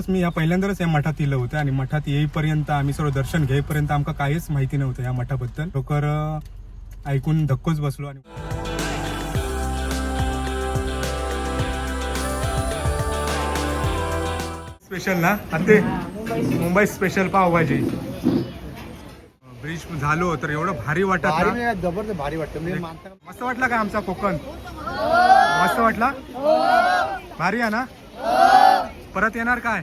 मी या पहिल्यांदाच या मठात येलं होतं आणि मठात येईपर्यंत आम्ही सर्व दर्शन घेईपर्यंत आमका काहीच माहिती नव्हतं या मठाबद्दल. लवकर ऐकून धक्कोच बसलो. आणि स्पेशल ना आते मुंबई स्पेशल पावभाजी. ब्रिज झालो तर एवढं भारी वाटत ना, जबरदस्त भारी वाटतं. मस्त वाटला का आमचा कोकण? मस्त वाटला, भारी आहे ना. परत येणार काय?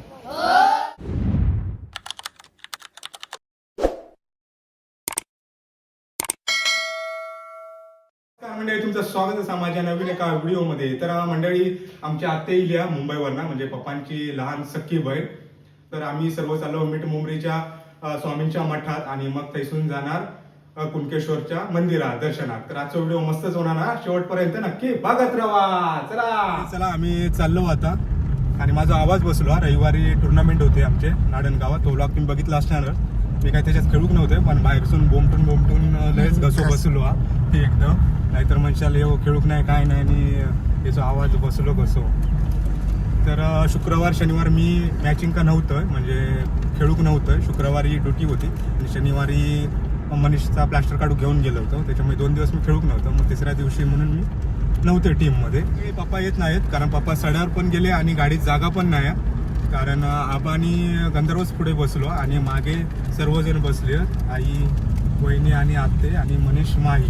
मंडळी तुमचं स्वागत आहे माझ्या नवीन एका व्हिडिओमध्ये. तर मंडळी आमच्या आत्या इल्या मुंबईवरना, म्हणजे पप्पांची लहान सख्खी बहीण. तर आम्ही सर्व चाललो मीठ मुंबरीच्या स्वामींच्या मठात आणि मग थैसून जाणार कुणकेश्वरच्या मंदिरात दर्शनात. तर आजचा व्हिडिओ मस्तच होणार ना, शेवटपर्यंत नक्की बघत राहा. चला चला आम्ही चाललो आता. आणि माझा आवाज बसलो. रविवारी टुर्नामेंट होते आमचे नाडणगावात. तो व्लॉग तुम्ही बघितला असणार. मी काय त्याच्यात खेळूक नव्हते, पण बाहेरसून बोमटून लयच घसो बसलो ते एकदम. नाहीतर म्हणशाल येऊ खेळूक नाही काय नाही, आणि याचा आवाज बसलो कसो. तर शुक्रवार शनिवार मी मॅचिंग का नव्हतं, म्हणजे खेळूक नव्हतं. शुक्रवारी ड्युटी होती आणि शनिवारी मनीषचा प्लास्टर काढू घेऊन गेलो होतो. त्याच्यामुळे 2 दिवस मी खेळूक नव्हतं. मग तिसऱ्या दिवशी म्हणून मी नव्हते टीममध्ये. पप्पा येत नाहीत, कारण पप्पा सड्यावर पण गेले आणि गाडीत जागा पण नाही. कारण आबा आणि गंधर्वच पुढे बसलो आणि मागे सर्वजण बसले, आई, वहिनी आणि आत्ते आणि मनीष माही.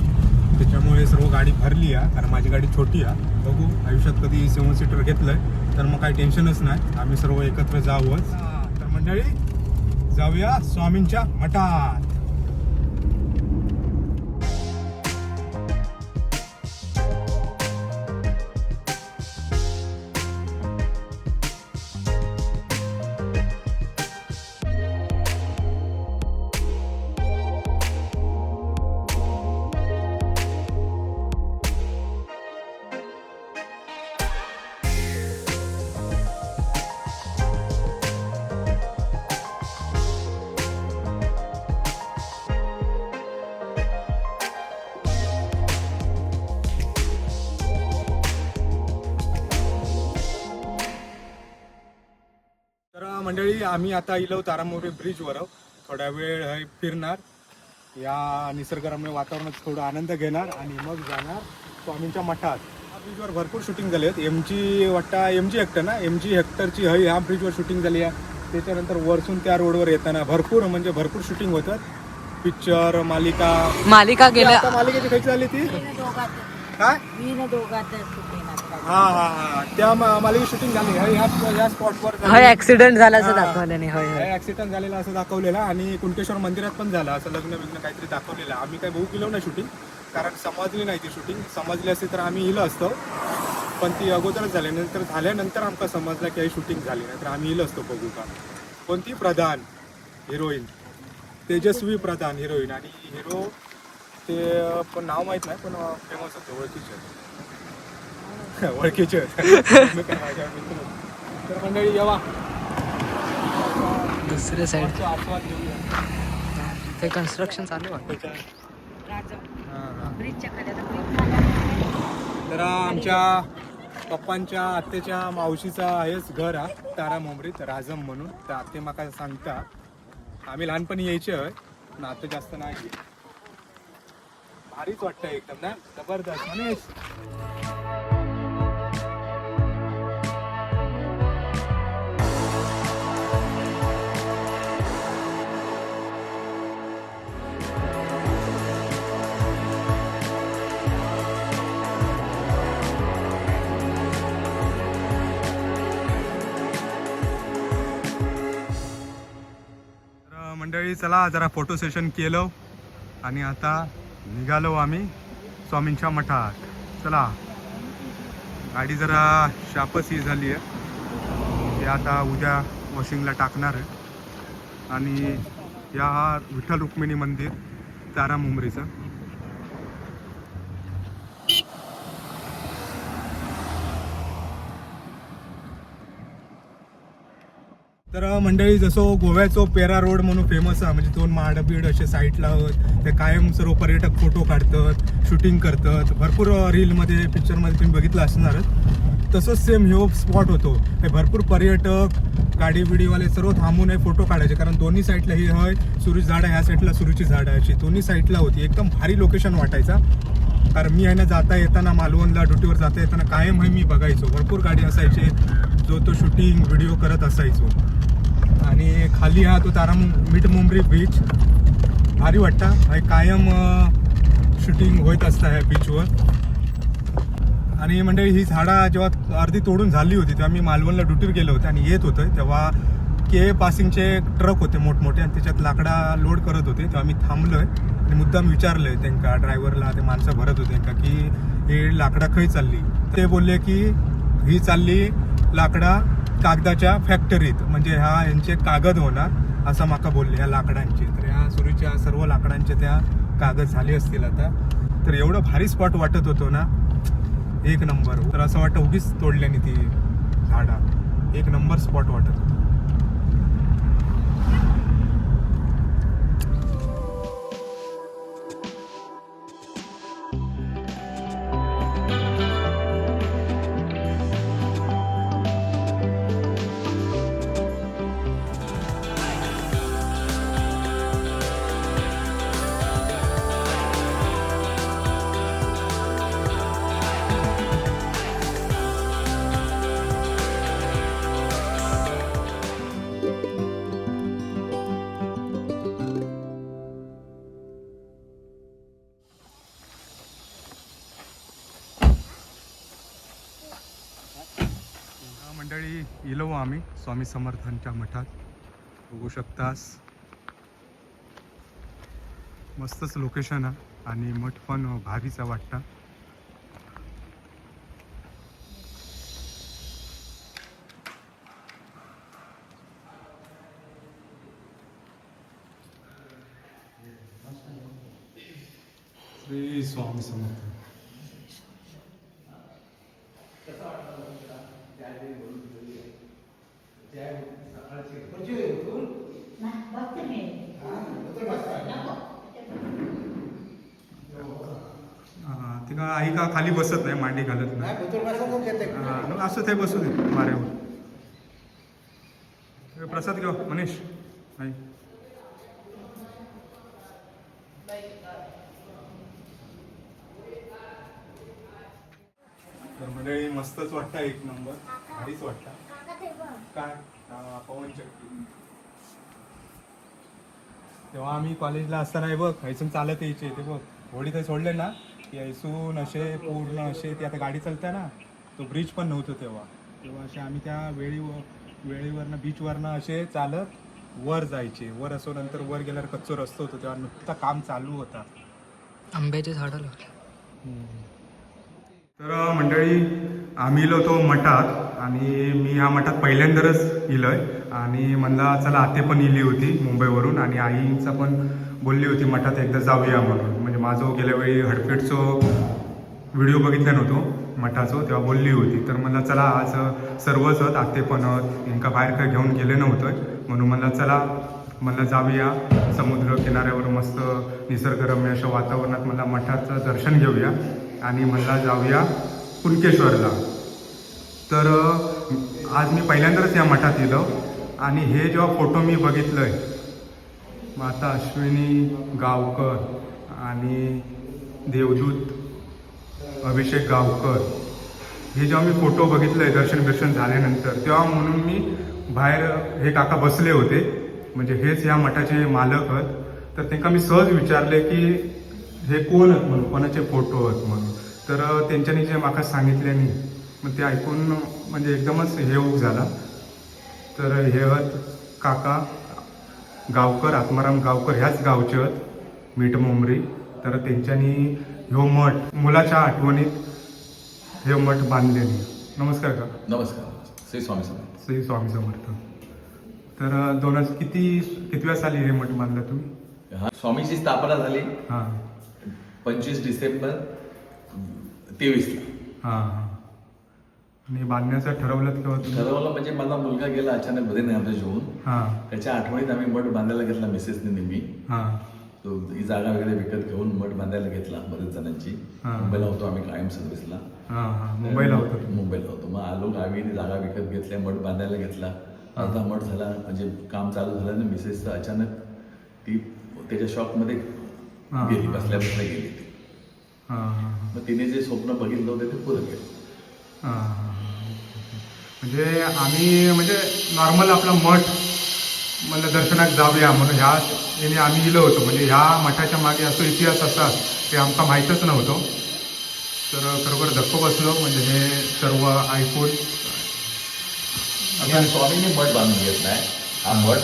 त्याच्यामुळे सर्व गाडी भरली आहे, कारण माझी गाडी छोटी आहे. बघू आयुष्यात कधी 7 सीटर घेतलंय तर मग काही टेन्शनच नाही. आम्ही सर्व एकत्र जावंच. तर मंडळी जाऊया स्वामींच्या मठात. मंडळी आम्ही आता इलो तारामोरी ब्रिजवर. थोड्या वेळ फिरणार, या निसर्गरम्य वातावरणात थोडा आनंद घेणार आणि मग जाणार स्वामींच्या मठात. या ब्रिजवर भरपूर शूटिंग झाली आहेत. एमजी हेक्टर ना, एमजी हेक्टरची ह्या ब्रिजवर शूटिंग झाली आहे. त्याच्यानंतर वरसून त्या रोडवर येताना भरपूर शूटिंग होतात. पिक्चर मालिका गेल्या. मालिकेची खायची झाली ती काय त्या मालिकेची शूटिंग झाली. ह्या स्पॉटवर ऍक्सिडेंट झाला असं दाखवलं. ऍक्सिडेंट झालेला असं दाखवलेलं. आणि कुणकेश्वर मंदिरात पण झालं असं लग्न काहीतरी दाखवलेलं. आम्ही काही बघू गेलो नाही शूटिंग, कारण समजली नाही ती शूटिंग. समजली असती तर आम्ही इलो असतो, पण ती अगोदरच झाली. झाल्यानंतर आमका समजलं की ही शूटिंग झाली, नाही तर आम्ही इलो असतो बघू का. कोणती प्रधान हिरोईन, तेजस्वी प्रधान हिरोईन. आणि हिरो ते पण नाव माहित नाही, पण फेमस होते, ओळखीचे तर मंडळी येवा दुसऱ्या साईड ते कन्स्ट्रक्शन चालू आहे. तर आमच्या पप्पांच्या आत्याच्या मावशीचा हेच घर आहे तारामुंबरीत, राजम म्हणून. तर आत्ते माका सांगता आम्ही लहानपणी यायचे आहे ना, आता जास्त नाही. भारीच वाटतं एकदम ना, जबरदस्त. मनीष मंडळी चला जरा फोटो सेशन केलं आणि आता निघालो आम्ही स्वामींच्या मठात. चला, गाडी जरा शापस ही झाली आहे, ते आता उद्या वॉशिंगला टाकणार आहे. आणि या विठ्ठल रुक्मिणी मंदिर तारामुंबरीचं. तर मंडळी जसं गोव्याचो पेरा रोड म्हणून फेमस आहे, म्हणजे 2 माडबीड असे साईडला ते कायम सर्व पर्यटक फोटो काढतात, शूटिंग करतात. भरपूर रीलमध्ये पिक्चरमध्ये तुम्ही बघितलं असणारच. तसंच सेम ह्यो स्पॉट होतो. हे भरपूर पर्यटक गाडी बिडीवाले सर्व थांबून हे फोटो काढायचे, कारण दोन्ही साईडला ही हय सुरूची झाडं, ह्या साईडला सुरूची झाडं अशी दोन्ही साईडला होती. एकदम भारी लोकेशन वाटायचा. कारण मी आहे ना जाता येताना मालवणला ड्युटीवर जाता येताना कायम आहे मी बघायचो. भरपूर गाडी असायचे जो तो शूटिंग व्हिडिओ करत असायचो. आणि खाली हा तो मीठ मुंबरी बीच भारी वाटता. कायम शूटिंग होत असतं ह्या बीचवर. आणि मंडळी ही झाडं जेव्हा अर्धी तोडून झाली होती तेव्हा मी मालवणला ड्युटीवर गेलो होते आणि येत होतं तेव्हा के पासिंगचे ट्रक होते मोठमोठे आणि त्याच्यात लाकडा लोड करत होते. तेव्हा मी थांबलोय आणि मुद्दाम विचारलंय त्यांना, ड्रायव्हरला, ते माणसं भरत होते त्यांना की हे लाकडा खय चालली. ते बोलले की ही चालली लाकडा कागदाच्या फॅक्टरीत, म्हणजे ह्या यांचे कागद होणार असं माका बोलले ह्या लाकडांचे. तर ह्या सुरीच्या सर्व लाकडांचे त्या कागद झाले असतील आता. तर एवढं भारी स्पॉट वाटत होतो ना, एक नंबर. तर असं वाटतं उगीच तोडल्याने ती झाडं. एक नंबर स्पॉट वाटत होतं. मंडळी इलो आम्ही स्वामी समर्थांच्या मठात. बघू शकतास मस्तच लोकेशन आहे आणि मठ पण भारीचा वाटता. श्री स्वामी समर्थ. ते का आई का खाली बसत नाही, मांडी घालत नाही. असं ते बसू दे माऱ्यावर. प्रसाद घेऊ मनीष. आई तर मंडळी मस्तच वाटतं, एक नंबर भारीच वाटतं. काय पवन चक्की. तेव्हा आम्ही कॉलेजला असताना बघ हैसून चालत यायचे ते बघ, होडी ते सोडले ना की हैसून असे पूर्ण असे ते आता गाडी चालते ना, तो ब्रिज पण नव्हतं तेव्हा असे आम्ही त्या वेळीवरनं बीचवरनं असे चालत वर जायचे. वर असो नंतर वर गेल्यावर कच्चो रस्ता होतो तेव्हा नुकता काम चालू होता. आंब्याचे झाडं लावले. तर मंडळी आम्ही इलो तो मठात आणि मी ह्या मठात पहिल्यांदाच इलोय आणि मला चला आते पण इली होती मुंबईवरून आणि आईचा पण बोलली होती मठात एकदा जाऊया म्हणून. म्हणजे माझं गेल्या वेळी हडफेटचो व्हिडिओ बघितला नव्हतो मठाचो तेव्हा बोलली होती. तर मला चला आज सर्वच आते पण इंका बाहेर काय घेऊन गेले नव्हतं म्हणून मला चला मला जाऊया समुद्र किनाऱ्यावर मस्त निसर्गरम्य अशा वातावरणात मला मठाचं दर्शन घेऊया आणि मला जाऊया कुणकेश्वरला. तर आज मी पहिल्यांदाच या मठात इलो आणि हे जेव्हा फोटो मी बघितलंय माता अश्विनी गावकर आणि देवदूत अभिषेक गावकर, हे जेव्हा मी फोटो बघितलंय दर्शन झाल्यानंतर तेव्हा म्हणून मी बाहेर हे काका बसले होते, म्हणजे हेच या मठाचे मालक आहेत. तर त्यांना मी सहज विचारले की हे कोण आहेत म्हणून, कोणाचे फोटो आहेत म्हणून. तर त्यांच्यानी जे माका सांगितल्यानी मग ते ऐकून म्हणजे एकदमच हे ऊक झाला. तर हे आहेत काका गावकर, आत्माराम गावकर, ह्याच गावचे आहेत मीठ मुंबरी. तर त्यांच्यानी ह्यो मठ मुलाच्या आठवणीत हे मठ बांधलेली. नमस्कार काका. नमस्कार. श्री स्वामी समर्थ. श्री स्वामी समर्थ. तर कितव्या साली हे मठ बांधलं तुम्ही? हा, स्वामीची स्थापना झाली हां 25 डिसेंबर 23 हां. आणि बांधण्याचं ठरवलं तेव्हा तुम्ही? ठरवलं म्हणजे माझा मुलगा गेला अचानक बदरीनाथला जेवून. हां त्याच्या आठवणीत आम्ही मठ बांधायला घेतला मिसेसने नेहमी. हां तो ही जागा वगैरे विकत घेऊन मठ बांधायला घेतला बरेच जणांची. हा. मुंबईला होतो आम्ही कायम सर्व्हिसला. मुंबईला होतो. मुंबईला होतो. मग आलो गावी, ती जागा विकत घेतल्या, मठ बांधायला घेतला. अर्धा मठ झाला, म्हणजे काम चालू झालं ना, मिसेस अचानक ती त्याच्या शॉकमध्ये गेली, बसल्या बसल्या गेली ती. मग तिने जे स्वप्न बघितलं होतं ते पुरं केलं. म्हणजे आम्ही म्हणजे नॉर्मल आपला मठ मला दर्शनाक जाऊया म्हणून याने आम्ही गेलो होतो. म्हणजे ह्या मठाच्या मागे असो इतिहास असा ते आमका माहीतच नव्हतं. तर खरोखर धक्को बसलो म्हणजे हे सर्व ऐकून. आणि स्वामींनी मठ बांधून घेतलाय. हा मठ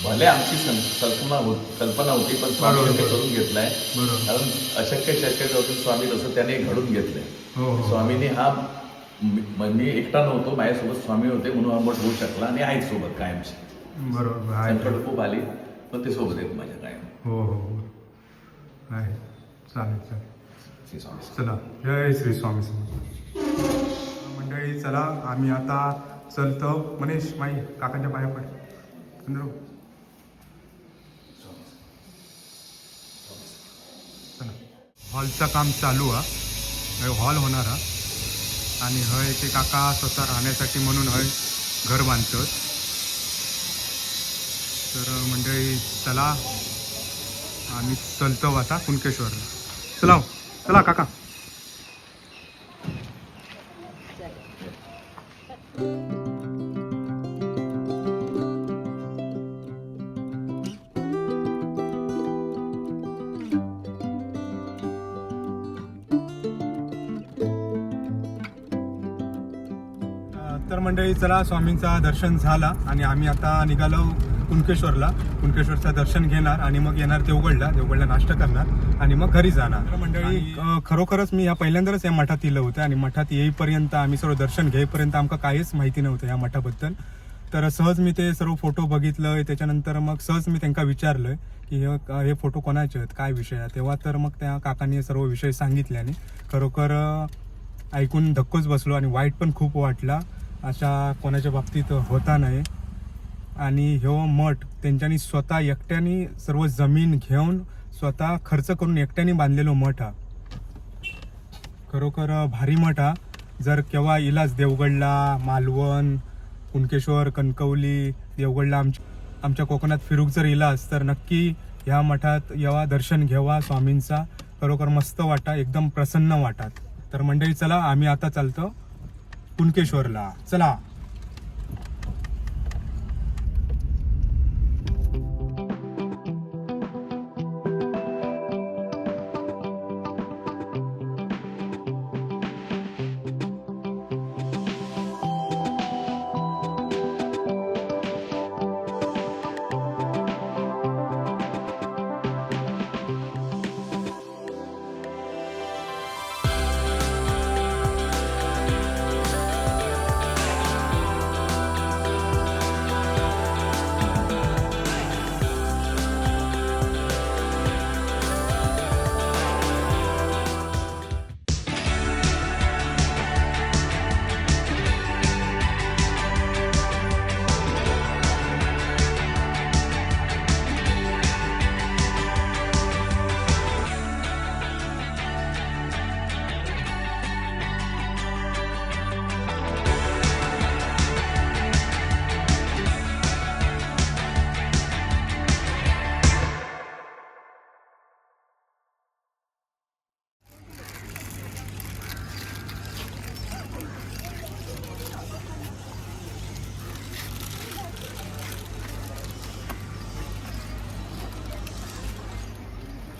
भले आमची कल्पना होती, पण स्वामींनी ते करून घेतलाय. बरोबर. कारण अशक्य शक्य होतं, स्वामी तसं त्याने घडून घेतलंय. हो. स्वामींनी हा मी एकटा नव्हतो, माझ्यासोबत स्वामी होते म्हणून हा मठ होऊ शकला. आणि आहेत सोबत कायमची. बरोबर आहे. संकट खूप आली पण ते सोबत आहेत माझ्या कायम. हो आहे. चालेल. श्री स्वामी. चला, जय श्री स्वामी समर्थ. मंडळी चला, आम्ही आता चलतो. मनीष माई काकांच्या पाया पड. चला, हॉलचं काम चालू आहे. हॉल होणार आहे आणि हय ते काका स्वतः राहण्यासाठी म्हणून हय घर बांधतात. तर मंडळी चला, आम्ही चलतो आता कुणकेश्वरला. चला काका. तर मंडळी चला, स्वामींचा दर्शन झाला आणि आम्ही आता निघालो कुणकेश्वरला. कुणकेश्वरचं दर्शन घेणार आणि मग येणार देवगडला नाश्ता करणार आणि मग घरी जाणार. तर मंडळी खरोखरच मी या पहिल्यांदाच या मठात येलं होतं आणि मठात येईपर्यंत आम्ही सर्व दर्शन घेईपर्यंत आमका काहीच माहिती नव्हतं या मठाबद्दल. तर सहज मी ते सर्व फोटो बघितलं. त्याच्यानंतर मग सहज मी त्यांना विचारलं की हे फोटो कोणाचे आहेत, काय विषय आहे. तेव्हा तर मग त्या काकांनी सर्व विषय सांगितले आणि खरोखर ऐकून धक्कोच बसलो आणि वाईट पण खूप वाटला. अशा कोणाच्या बाबतीत होता नाही. आणि ह्यो मठ त्यांच्यानी स्वतः एकट्याने सर्व जमीन घेऊन स्वतः खर्च करून एकट्याने बांधलेलो मठ हा. खरोखर भारी मठ हा. जर केव्हा इलाज देवगडला, मालवण, कुणकेश्वर, कणकवली, देवगडला आमच्या कोकणात फिरूक जर इलाज तर नक्की ह्या मठात यावा, दर्शन घ्यावा स्वामींचा. खरोखर मस्त वाटा, एकदम प्रसन्न वाटात. तर मंडळी चला, आम्ही आता चालतो कुणकेश्वरला. चला.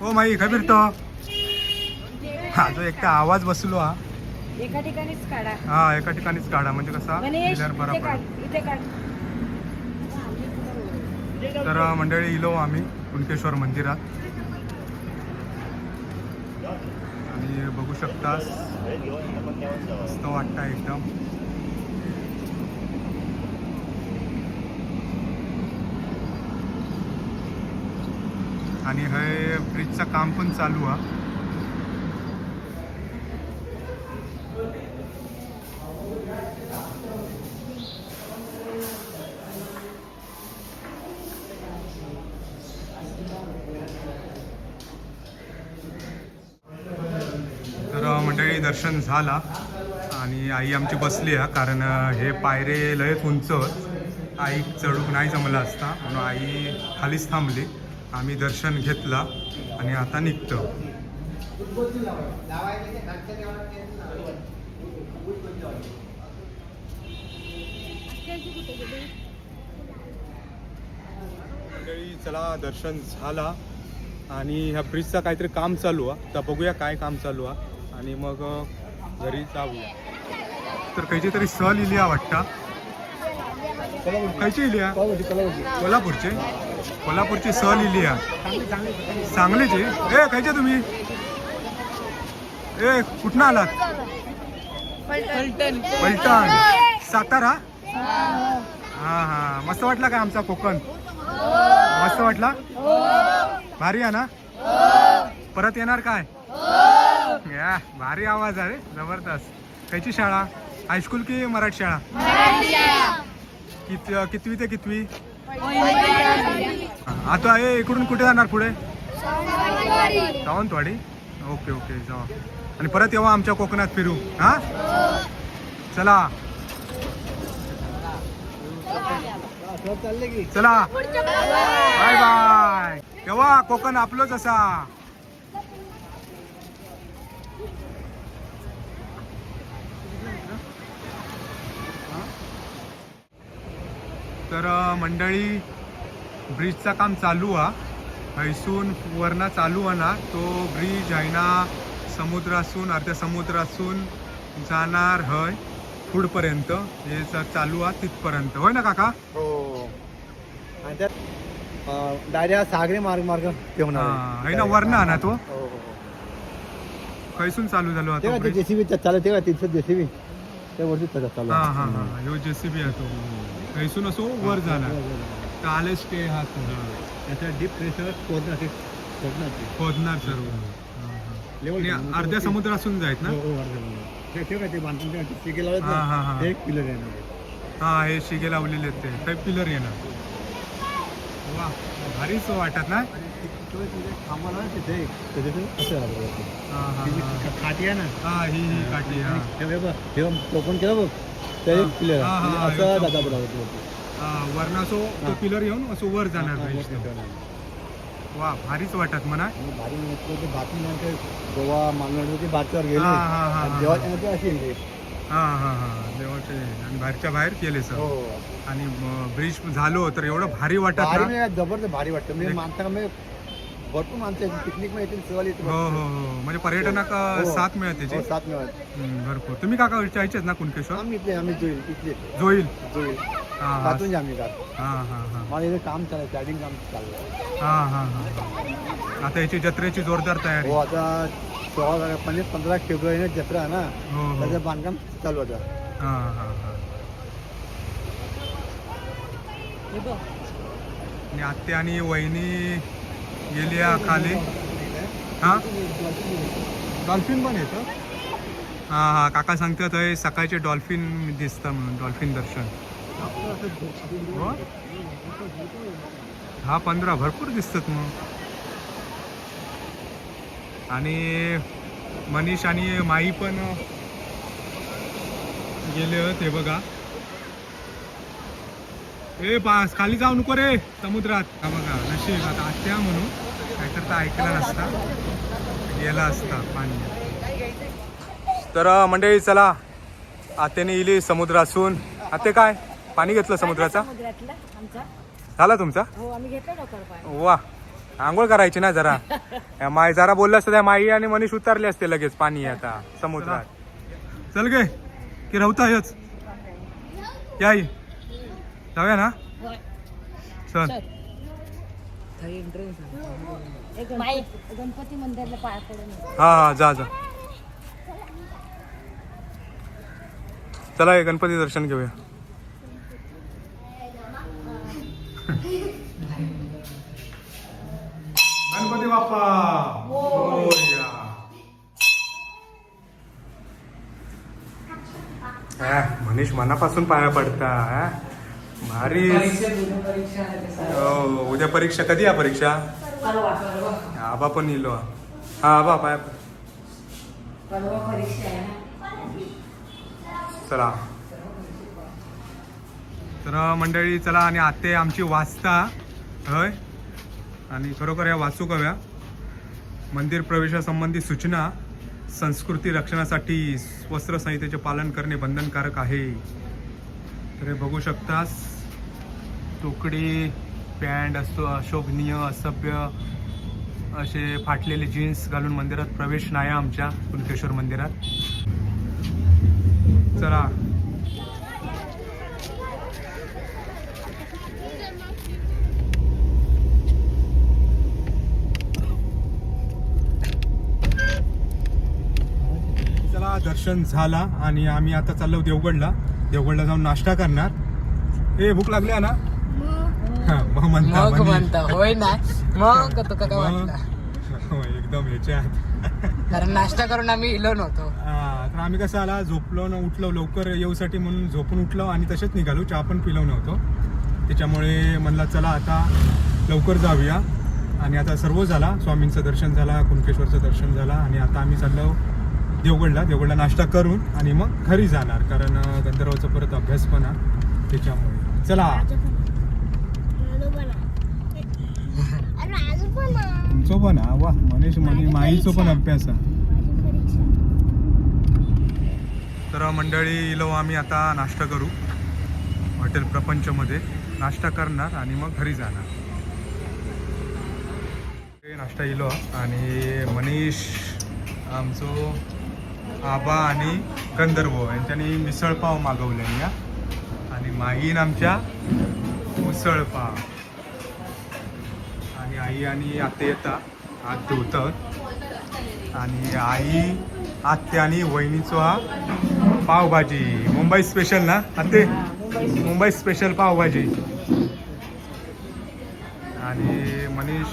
हो माई काय फिरतो हा जो एकटा आवाज बसलो हा एका ठिकाणीच काढा. हा एका ठिकाणीच काढा म्हणजे कसा मनीष, क्लिअर बरा इथे पडेल. काढ, इथे काढ. तर मंडळी इलो आम्ही कुणकेश्वर मंदिरात आणि बघू शकतास मस्त वाटतं एकदम. आणि हे ब्रिजचं काम पण चालू आहे. दर्शन झाला आणि आई आमची बसली आहे कारण हे पायरे लयच उंच आहेत. आई चढूक नाही जमला असता म्हणून आई खालीच थांबली. आम्ही दर्शन घेतला आणि आता निघतो. मंडळी चला दर्शन झाला आणि ह्या ब्रिजचा काहीतरी काम चालू आहे. तर बघूया काय काम चालू आहे आणि मग घरी जाऊया. तर काहीची तरी सहल इली वाटतं. कायची इली कोल्हापूरचे कोल्हापूरची सहल इली सांगलीची. ए खायचे तुम्ही ए कुठनं आलात? पलटण सातारा. हा हा मस्त वाटला काय आमचा कोकण? मस्त वाटला. भारी आहे ना? परत येणार काय? या भारी आवाज आहे जबरदस्त. कायची शाळा? हायस्कूल की मराठी शाळा? कितवी ते कितवी? आता हे इकडून कुठे जाणार पुढे? सावंतवाडी. ओके ओके जाऊ आणि परत येवा आमच्या कोकणात फिरू. हा चला चला बाय बाय. केव्हा कोकण आपलंच असा. तर मंडळी ब्रिजचा काम चालू आहे. हैसून वरना चालू आहे ना तो ब्रिज आहे ना समुद्रासून अर्ध्या समुद्रासून जाणार हय पुढपर्यंत. हे चालू आहे तिथपर्यंत होय ना काका? हो आणि त्यात डायरेक्ट सागरी मार्ग ते होणार आहे ना वरना ना तो. हो हो कैसून चालू झालो तेव्हा आता ते जेसीबी चालू तेव्हा तिथं जेसीबी त्या वरती चालू हा हा हा ह्यो जेसीबी आहे तो. कैसून असो वर झाला तर आलेच ते हा त्याच्या डीप प्रेशर खोदणार सर्व. आणि अर्ध्या समुद्रासून जायत ना. ते बांधून हा, हा, हा. एक पिलर आहे. हा हे शिगे लावलेले आहेत ते काही पिलर येणार. वा भारीच वाटत ना. आम्हाला तिथे असं हा हा हा. खाटी आहे ना. हा ही काठी हा तेव्हा टोपण केलं बघ त्या एक पिलर हा, हा, असं हा. दादा बरोबर. वरना असो तो पिलर येऊन असो वर जाणार ब्रिज. वा भारीच वाटत म्हणा. भारी म्हणजे बातमी गोवा मालवण बातमीवर गेले हा, हा, हा, हा. देवाच्या अशी हा हा हा देवाचे आणि बाहेरच्या बाहेर केले सर. हो आणि ब्रिज झालो तर एवढं भारी वाटत भारी ना. म्हणजे जबरदस्त भारी वाटतं म्हणजे माणसाला म्हणजे भरपूर माणसं पिकनिक मध्ये येतील सहल येतील. हो हो हो म्हणजे पर्यटनाक साथ मिळते त्याची. हो, सात मिळत. भरपूर. तुम्ही काका चायचेच ना कुणकेश्वर? आम्ही इथले आम्ही जोईल इथले जोईल. जोईल हा हा तातून आम्ही का हा हा हा मला इथे काम चालू स्टार्टिंग काम चाललं. हा हा हा. आता याची जत्रेची जोरदार तयारी. हो आता 15 फेब्रुवारी जत्रा आहे ना हो हो त्याचं बांधकाम चालू होतं. हा हा हा. आणि आत्या आणि वहिनी गेली खाली. हा डॉल्फिन पण येतं. हा हा काका सांगतात आहे सकाळचे डॉल्फिन दिसतं म्हणून डॉल्फिन दर्शन. हो 10-15 भरपूर दिसतात मग. आणि मनीष आणि माई पण गेले होते बघा. ए पास खाली जाऊ नको रे समुद्रात. हा बघा नशीब आता आत्या म्हणून काहीतर तर ऐकला नसता गेला असता पाणी. तर मंडळी चला आत्याने इली समुद्रासून. आत्या काय पाणी घेतलं समुद्राचा? आमचा झाला तुमचा? हो आम्ही घेतलं डॉक्टर पाणी. वा आंघोळ करायची ना जरा. या माई जरा बोललं असतं त्या माई आणि मनीष उतरले असते लगेच पाणी आता समुद्रात. चल गे की राहता हेच या जाऊया ना. चल गणपती मंदिरला पाया पडून. हा हा जा जा. चला हे गणपती दर्शन घेऊया. गणपती बाप्पा मोरया. मनीष मनापासून पाया पडता. भारी. हो उद्या परीक्षा. कधी आहे परीक्षा? आबा पण इलो. हा आबा पाया परवा परीक्षा आहे ना. चला तर मंडळी चला आणि आते आमची वाचता होय आणि खरोखर या वाचूक हव्या. मंदिर प्रवेशासंबंधी सूचना संस्कृती रक्षणासाठी वस्त्र संहितेचे पालन करणे बंधनकारक आहे. तर हे बघू शकतास तुकडी पॅन्ट असतो अशोभनीय असभ्य असे फाटलेले जीन्स घालून मंदिरात प्रवेश नाही आमच्या कुणकेश्वर मंदिरात. चला चला दर्शन झाला आणि आम्ही आता चाललो देवगडला जाऊन नाश्ता करणार. ए भूक लागली आहे ना? हा, मग म्हणता मग म्हणे. म्हणता होय ना मग तुका काय मग. वाटलं हो, एकदम ह्याच्यात कारण नाश्ता करून आम्ही इलो नव्हतो. तर आम्ही कसं आला झोपलो न उठलो लवकर येऊसाठी म्हणून झोपून उठलो आणि तसेच निघालो. चहा पण पिलो नव्हतो त्याच्यामुळे म्हणला चला आता लवकर जाऊया. आणि आता सर्व झाला. स्वामींचं दर्शन झाला, कुणकेश्वरचं दर्शन झाला आणि आता आम्ही चाललो देवगडला नाश्ता करून आणि मग घरी जाणार कारण गंधर्वाचा परत अभ्यास पण आहे त्याच्यामुळे. चला तुमचं पण वा मनीष माईचं पण अभ्यास आहे. तर मंडळी इलो आम्ही आता नाश्ता करू हॉटेल प्रपंचमध्ये नाश्ता करणार आणि मग घरी जाणार. नाश्ता इलो आणि मनीष आमचो आबा आणि गंधर्व यांच्यानी मिसळपाव मागवले या आणि माईन आमच्या उसळपाव आणि आई आणि आते येता हात धुवतात आणि आई आत्ते आणि वहिनीचो हा पावभाजी मुंबई स्पेशल ना आते मुंबई स्पेशल पावभाजी आणि मनीष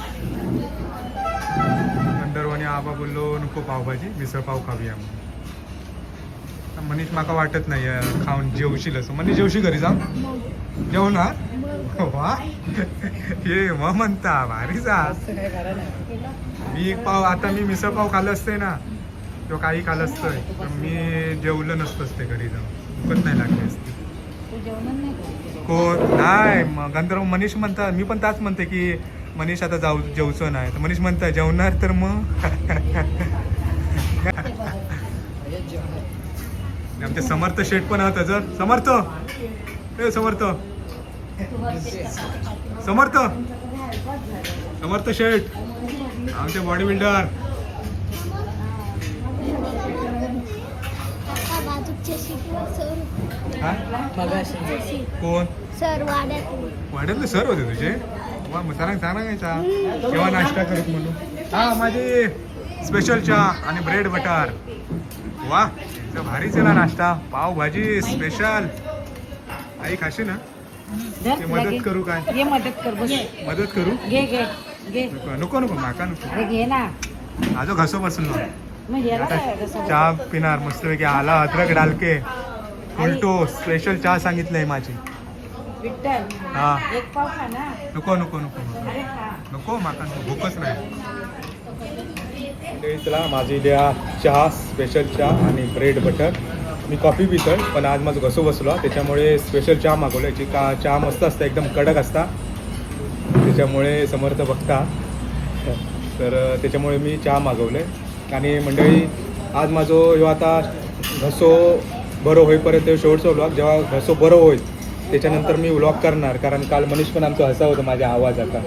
गंधर्व आणि आबा बोललो नको पावभाजी मिसळपाव खाऊया म्हणून. मनीष माका वाटत नाही खाऊन जेवशील असं. मनीष जेवशी घरी जाऊ जेवणार वा ये मग म्हणता भारी जा. मी पाव आता मी मिसळ पाव खाल्लं असते ना किंवा काही खाल्लं असतंय तर मी जेवलं नसतं असते घरी जाऊन भूकच नाही लागली असते. तू जेवणार नाही का? कोण नाही मग गंधर्व मनीष म्हणतात. मी पण त्याच म्हणते की मनीष आता जेवचं नाही तर मनीष म्हणताय जेवणार तर मग आमचे समर्थ शेठ पण आहात जर समर्थ ए समर्थ समर्थ समर्थ शेठ आमचे बॉडी बिल्डर. कोण सर वाड्यातले सर होते तुझे वा मग सांगायचा केव्हा नाश्ता करत म्हणून. हा माझी स्पेशल चहा आणि ब्रेड बटर वा भारीच आहे ना नाश्ता पावभाजी स्पेशल. आई खाशी ना ते मदत करू काय? ये मदत कर बस. मदत करू घे घे घे नको नको माका नको अरे घे ना. आजो घसो बसलो मग याला काय कसं चहा पिणार मस्तपैकी आला अद्रक डालके उलटो स्पेशल चहा सांगितलंय माझी. विठ्ठल हा एक पाव खा ना. नको नको नको अरे खा. नको माका नको भूकच नाही. चला माझी द्या चहा स्पेशल चहा आणि ब्रेड बटर. मी कॉफी पितोय पण आज माझं घसो बसलो त्याच्यामुळे स्पेशल चहा मागवलं. याची चहा मस्त असता एकदम कडक असता त्याच्यामुळे समर्थ बघता तर त्याच्यामुळे मी चहा मागवले. आणि मंडळी आज माझो ह्यो आता घसो बरो होईपर्यंत शेवटचा व्लॉग जेव्हा घसो बरो होईल त्याच्यानंतर मी व्लॉग करणार कारण काल मनीष पण आमचा हसा होता माझ्या आवाजाचा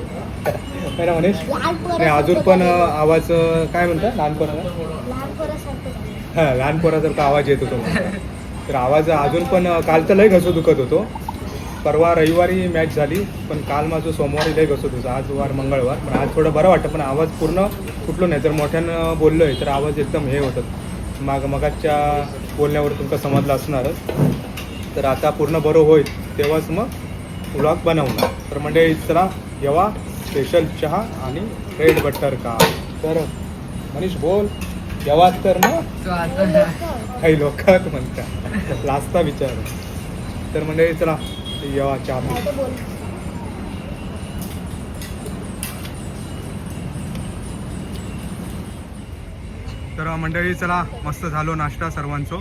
काय ना मनीष नाही अजून पण आवाज काय म्हणतात लहानपणाला हां लहान पोरासारखा आवाज येत होतो तर आवाज अजून पण काल तर लय घसो दुखत होतो. परवा रविवारी मॅच झाली पण काल माझं सोमवारी लय घसत होतं. आज वार मंगळवार पण आज थोडं बरं वाटतं पण आवाज पूर्ण कुठलो नाही. जर मोठ्यानं बोललो आहे तर आवाज एकदम हे होतं मगाच्या बोलण्यावर तुमका समजलं असणारच. तर आता पूर्ण बरं होईल तेव्हाच मग व्लॉग बनवणार. तर म्हणजे चला येवा स्पेशल चहा आणि ब्रेड बटर का. तर मनीष बोल येवाच तर ना काही लोक म्हणतात लास्ता विचार. तर म्हणजे चला येवा चहा पी. तर मंडळी चला मस्त झालो नाश्ता सर्वांचो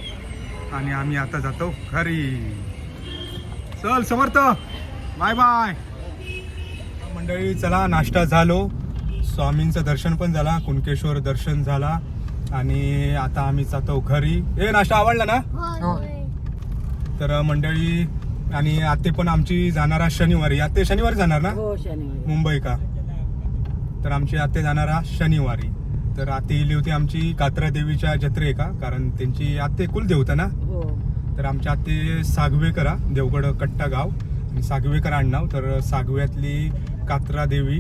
आणि आम्ही आता जातो घरी. चल समर्थ बाय बाय. मंडळी चला नाश्ता झालो, स्वामींचं दर्शन पण झाला, कुणकेश्वर दर्शन झाला आणि आता आम्ही जातो घरी. नाश्ता आवडला ना? हो. तर मंडळी आणि आते पण आमची जाणारा शनिवारी. आते शनिवारी जाणार ना हो शनिवारी. मुंबई का? तर आमची आते जाणारा शनिवारी. तर आते इली होती आमची कात्रा देवीच्या जत्रे का, कारण त्यांची आते कुलदेवता ना. हो. तर आमच्या आते सागवेकरा, देवगड कट्टा गाव आणि सागवेकर आडनाव. तर सागव्यातली कात्रा देवी,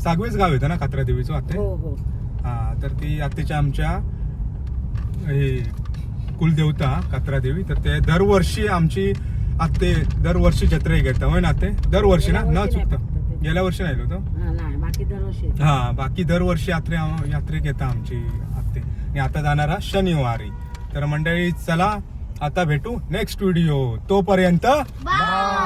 सागवेच गाव येतं ना कात्रा देवीचं आते. हो हो. हा, तर ती आतेच्या आमच्या हे कुलदेवता कात्रा देवी. तर ते दरवर्षी आमची आते दरवर्षी जत्रे घेतात होय ना आते? दरवर्षी ना, न चुकता. गेल्या वर्षी नाही होतं. नाही बाकी दरवर्षी. हा, बाकी दरवर्षी यात्रेक येतात आमची आते. आणि आता जाणारा शनिवारी. तर मंडळी चला आता भेटू नेक्स्ट व्हिडिओ. तोपर्यंत बाय.